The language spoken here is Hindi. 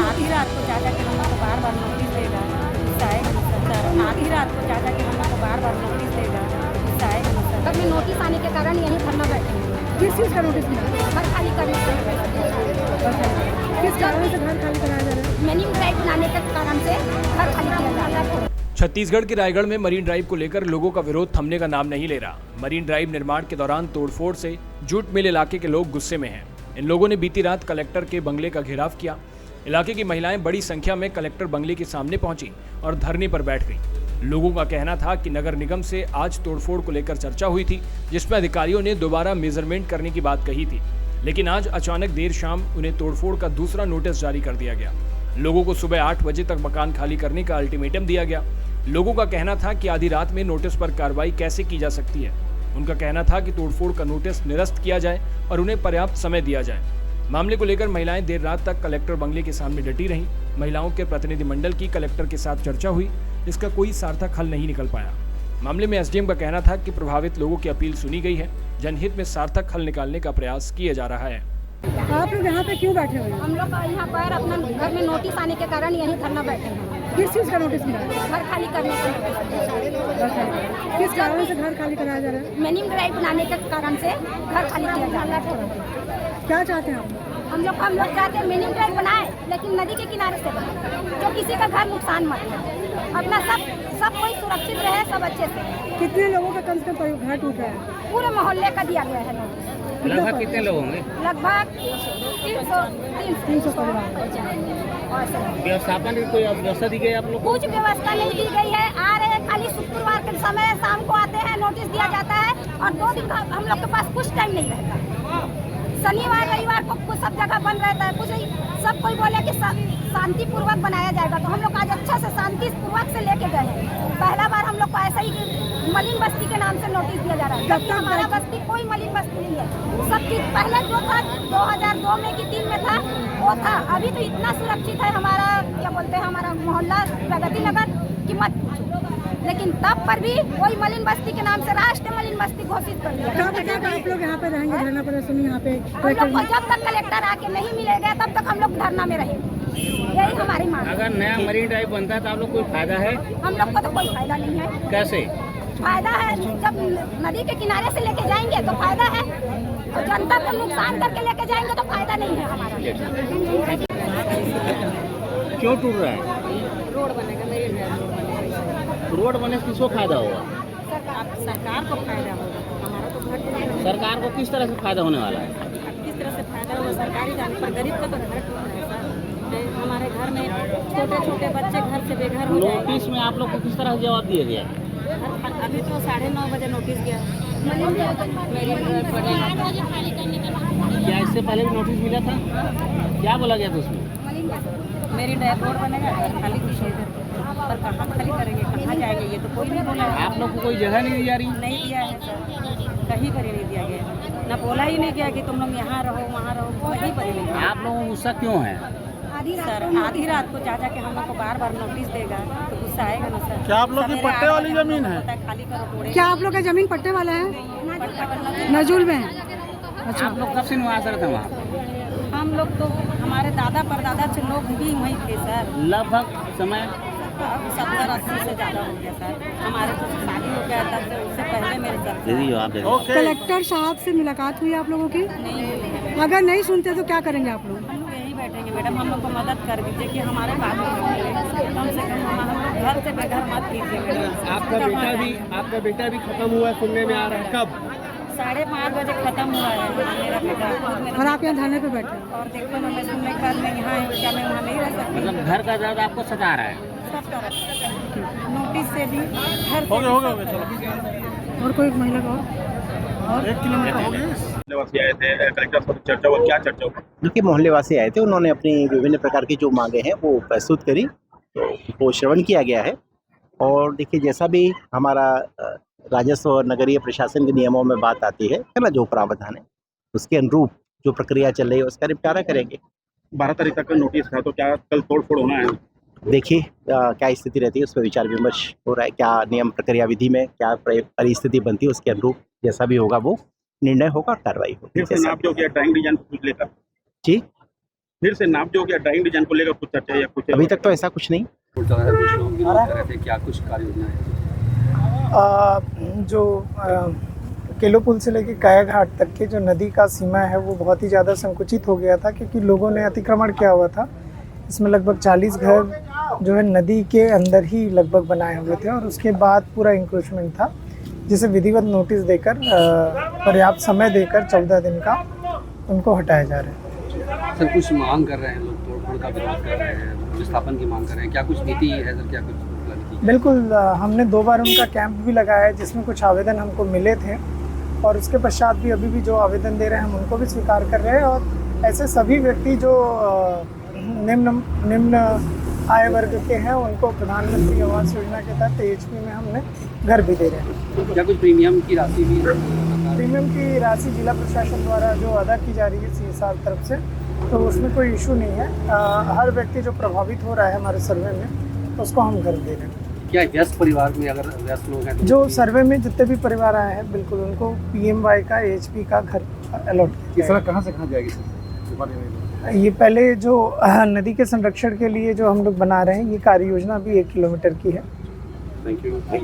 आधी रात को जा के हम लोग को बार बार नोटिस देगा, गुस्सा आएगा ना सर। आधी रात को जा के हम लोग को बार बार नोटिस देगा, गुस्सा आएगा ना सर। तब में नोटिस आने के कारण यहीं धरना बैठे हैं। किस चीज़ का नोटिस मिला? घर खाली करने से। किस कारण से घर खाली कराया जा रहा है? मरीन ड्राइव बनाने के कारण से घर खाली किया जा रहा है। छत्तीसगढ़ के रायगढ़ में मरीन ड्राइव को लेकर लोगों का विरोध थमने का नाम नहीं ले रहा। मरीन ड्राइव निर्माण के दौरान तोड़फोड़ से जूट मिल इलाके के लोग गुस्से में हैं। इन लोगों ने बीती रात कलेक्टर के बंगले का घेराव किया। इलाके की महिलाएं बड़ी संख्या में कलेक्टर बंगले के सामने पहुंची और धरने पर बैठ गईं। लोगों का कहना था कि नगर निगम से आज तोड़फोड़ को लेकर चर्चा हुई थी, जिसमें अधिकारियों ने दोबारा मेजरमेंट करने की बात कही थी, लेकिन आज अचानक देर शाम उन्हें तोड़फोड़ का दूसरा नोटिस जारी कर दिया गया। लोगों को सुबह 8 बजे तक मकान खाली करने का अल्टीमेटम दिया गया। लोगों का कहना था कि आधी रात में नोटिस पर कार्रवाई कैसे की जा सकती है। उनका कहना था कि तोड़फोड़ का नोटिस निरस्त किया जाए और उन्हें पर्याप्त समय दिया जाए। मामले को लेकर महिलाएं देर रात तक कलेक्टर बंगले के सामने डटी रहीं। महिलाओं के प्रतिनिधिमंडल की कलेक्टर के साथ चर्चा हुई, इसका कोई सार्थक हल नहीं निकल पाया। मामले में एसडीएम का कहना था कि प्रभावित लोगों की अपील सुनी गई है, जनहित में सार्थक हल निकालने का प्रयास किया जा रहा है। आप लोग यहाँ पे क्यों बैठे हुए हैं? हम लोग यहाँ पर अपना घर में नोटिस आने के कारण यहीं धरना बैठे हैं। किस चीज़ का नोटिस मिला? घर खाली करने से। किस कारण से घर खाली कराया जा रहा है? मरीन ड्राइव बनाने के कारण से घर खाली किया जा रहा है। क्या चाहते हैं आप? हम लोग चाहते हैं मरीन ड्राइव बनाए, लेकिन नदी के किनारे से बनाए, जो किसी का घर नुकसान मत हो। अपना सब कोई सुरक्षित रहे, सब अच्छे से। कितने लोगों का कम से कम घर टूटा है? पूरे मोहल्ले का दिया गया है नोटिस। लगभग कितने लोग होंगे? लगभग 300 परिवार। व्यवस्थापन की कोई व्यवस्था दी गई है आप लोग को? कुछ व्यवस्था नहीं दी गई है। आ रहे हैं खाली शुक्रवार के समय शाम को आते हैं, नोटिस दिया जाता है और 2 दिन हम लोग के पास कुछ टाइम नहीं रहता। शनिवार रविवार को कुछ सब जगह बंद रहता है। कुछ सब कोई बोले कि शांति पूर्वक बनाया जाएगा, तो हम लोग आज अच्छा से शांति पूर्वक से लेके गए हैं। पहला बार हम लोग को ऐसा ही मलिन बस्ती के नाम से नोटिस दिया जा रहा है, जबकि हमारा बस्ती कोई मलिन बस्ती नहीं है। सब चीज पहले जो था 2002 में कि 3 में था वो था। अभी तो इतना सुरक्षित है हमारा, क्या बोलते हैं, हमारा मोहल्ला प्रगति नगर की मत पूछो। लेकिन तब पर भी वही मलिन बस्ती के नाम से राष्ट्रीय मलिन बस्ती घोषित कर दिया। कब आप लोग यहाँ पे रहेंगे? धरना प्रदर्शन यहाँ पे हम लोग को जब तक कलेक्टर आके नहीं मिलेगा तब तक हम लोग धरना में रहेंगे। यही हमारी मांग है। अगर नया मरीन ड्राइव बनता है तो आप लोग कोई फायदा है? हम लोग को तो कोई फायदा नहीं है। कैसे फायदा है? जब नदी के किनारे से लेके जाएंगे तो फायदा है, और जनता को नुकसान करके लेके जाएंगे तो फायदा नहीं है हमारा। क्यों टूट रहा है? रोड बनेगा, मरीन ड्राइव रोड बने से किसको फायदा होगा? सरकार को फायदा होगा, हमारा तो घर टूटेगा। सरकार को किस तरह से फायदा होने वाला है? किस तरह से फायदा होगा सरकारी जाने पर? गरीब का तो घर टूट रहा है सर। हमारे घर में छोटे छोटे बच्चे घर से बेघर हो जाएंगे। नोटिस में आप लोग को किस तरह से जवाब दिया गया? अभी तो 9:30 बजे नोटिस गया। क्या इससे पहले भी नोटिस मिला था? क्या बोला गया था उसमें? मेरी ड्राइव रोड बनेगा, खाली कीजिए पर कहाँ खाली करेंगे, कहाँ जाएंगे, ये तो कोई नहीं बोला है। आप लोग को कोई जगह नहीं दी जा रही? नहीं दिया है सर, कहीं पर ही नहीं दिया गया। ना बोला ही नहीं गया कि तुम लोग यहाँ रहो वहाँ रहो, कहीं पर ही नहीं। आप लोगों को गुस्सा क्यों है? सर आधी रात को जा के हम लोग को बार बार नोटिस देगा तो गुस्सा आएगा ना सर। क्या आप लोग की पट्टे वाली जमीन है? खाली करो पूरे। क्या आप लोग का जमीन पट्टे वाला है? नजूल में है। अच्छा, आप लोग कब से निवास रहते हैं वहाँ? हम लोग तो हमारे दादा परदादा से लोग भी वहीं थे सर। लगभग समय 70-80 से ज़्यादा हो गया सर। हमारे तो शादी हो गया था, उससे पहले मेरे सर। दीदी जवाब दे दीजिए। कलेक्टर साहब से मुलाकात हुई आप लोगों की? नहीं हुई है। अगर नहीं सुनते तो क्या करेंगे आप लोग? हम लोग यही बैठेंगे मैडम, हम लोग को मदद कर दीजिए कि हमारे बाबू कम से कम हम लोग घर से बेघर मत कीजिए मैडम। आपका बेटा भी खत्म हुआ सुनने में आ रहा है। कब? 5:30 बजे खत्म हुआ है मेरा बेटा। और आप यहाँ धरने पे बैठे? और देखो ना, मैं सुनने के बाद मैं यहाँ हूँ, क्या मैं वहाँ नहीं रह सकती? मतलब घर का दर्द आपको सता रहा है? सब तरफ नोटिस से भी, घर से हो भी, गया चलो। और कोई महिला का और 1 किलोमीटर हो गया। मोहल्लेवासी आए थे, कलेक्टर से चर्चा हुआ, क्या चर्चा हुई? देखिए, मोहल्लेवासी आए थे, उन्होंने अपनी विभिन्न प्रकार की जो मांगे हैं वो प्रस्तुत करी, तो वो श्रवण किया गया है। और देखिए, जैसा भी हमारा राजस्व और नगरीय प्रशासन के नियमों में बात आती है ना, जो प्रावधान है उसके अनुरूप जो प्रक्रिया चल रही है उसका निपटारा करेंगे। 12 तारीख तक का नोटिस था, तो क्या कल तोड़फोड़ होना है? देखिए क्या स्थिति रहती है, उस पर विचार विमर्श हो रहा है। क्या नियम प्रक्रिया विधि में क्या परिस्थिति बनती है, उसके अनुरूप जैसा भी होगा वो निर्णय होगा और कार्रवाई होगी। फिर से नाप जो किया टाइम डिजाइन कुछ लेकर जी फिर से नापजोग या ड्राइंग डिजाइन को लेकर कुछ चर्चा या कुछ अभी तक तो ऐसा कुछ नहीं। कुछ लोग विरोध कर रहे थे, क्या कुछ कार्य योजना है? जो केलो पुल से लेके काया घाट तक के जो नदी का सीमा है वो बहुत ही ज़्यादा संकुचित हो गया था, क्योंकि लोगों ने अतिक्रमण किया हुआ था। इसमें लगभग 40 घर जो है नदी के अंदर ही लगभग बनाए हुए थे, और उसके बाद पूरा इंक्रोचमेंट था, जिसे विधिवत नोटिस देकर पर्याप्त समय देकर 14 दिन का उनको हटाया जा रहा है। सर कुछ मांग कर रहे हैं लोग, तोड़फोड़ का विरोध कर रहे हैं, विस्थापन की मांग कर रहे हैं, क्या कुछ नीति है सर, क्या कुछ नीति? बिल्कुल, हमने 2 बार उनका कैंप भी लगाया है, जिसमें कुछ आवेदन हमको मिले थे, और उसके पश्चात भी अभी भी जो आवेदन दे रहे हैं हम उनको भी स्वीकार कर रहे हैं। और ऐसे सभी व्यक्ति जो निम्न आय वर्ग के हैं उनको प्रधानमंत्री आवास योजना के तहत एचपी में हमने घर भी दे रहे हैं। क्या कुछ प्रीमियम की राशि भी है? प्रीमियम की राशि जिला प्रशासन द्वारा जो अदा की जा रही है CSR तरफ से, तो उसमें कोई इशू नहीं है। हर व्यक्ति जो प्रभावित हो रहा है हमारे सर्वे में, उसको हम घर दे रहे हैं। क्या व्यस्त परिवार में अगर व्यस्त लोग हैं तो जो सर्वे में जितने भी परिवार आए हैं, बिल्कुल उनको PMY का HP का घर अलॉट किया गया है। कहाँ से कहाँ जाएगी सर? ये पहले जो नदी के संरक्षण के लिए जो हम लोग बना रहे हैं, ये कार्य योजना भी 1 किलोमीटर की है। Thank you.